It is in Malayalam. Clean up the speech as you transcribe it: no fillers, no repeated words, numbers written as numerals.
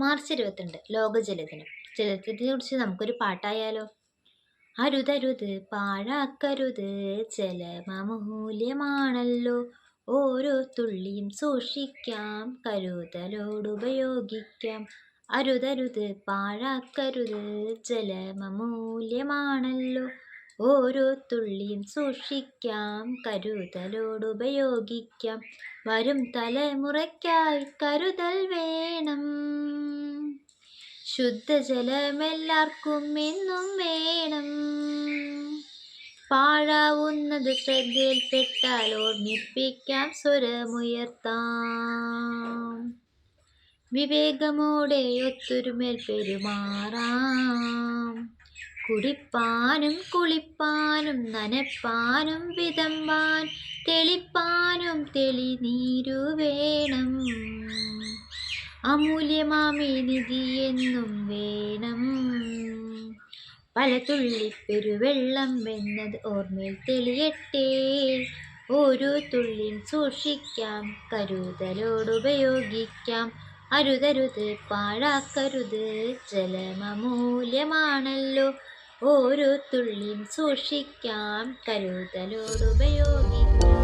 മാർച്ച് 22 ലോക ജലദിനം. ജലത്തെക്കുറിച്ച് നമുക്കൊരു പാട്ടായാലോ? അരുതരുത് പാഴാക്കരുത്, ജലമൂല്യമാണല്ലോ, ഓരോ തുള്ളിയും സൂക്ഷിക്കാം, കരുതലോടുപയോഗിക്കാം. അരുതരുത് പാഴാക്കരുത്, ജലമൂല്യമാണല്ലോ, ഓരോ തുള്ളിയും സൂക്ഷിക്കാം, കരുതലോടുപയോഗിക്കാം. വരും തലമുറയ്ക്കായി കരുതൽ വേണം, ശുദ്ധജലമെല്ലാവർക്കും എന്നും വേണം. പാഴാവുന്നത് ശ്രദ്ധയിൽപ്പെട്ടാൽ ഓർമ്മിപ്പിക്കാം, സ്വരമുയർത്താം. വിവേകമോടെ ഒത്തൊരുമേൽ പെരുമാറാം. കുടിപ്പാനും കുളിപ്പാനും നനപ്പാനും വിതമ്പാൻ തെളിപ്പാനും തെളിനീരു വേണം. അമൂല്യമാമീ നിധി എന്നും വേണം. പല തുള്ളിപ്പെരുവെള്ളം എന്നത് ഓർമ്മയിൽ തെളിയട്ടെ, ഓരോ തുള്ളിയും സൂക്ഷിക്കാം, കരുതലോടുപയോഗിക്കാം. അരുതരുത് പാഴാക്കരുത്, ജലമൂല്യമാണല്ലോ, ഓരോ തുള്ളിയും സൂക്ഷിക്കാം, കരുതലോടുപയോഗിക്കാം.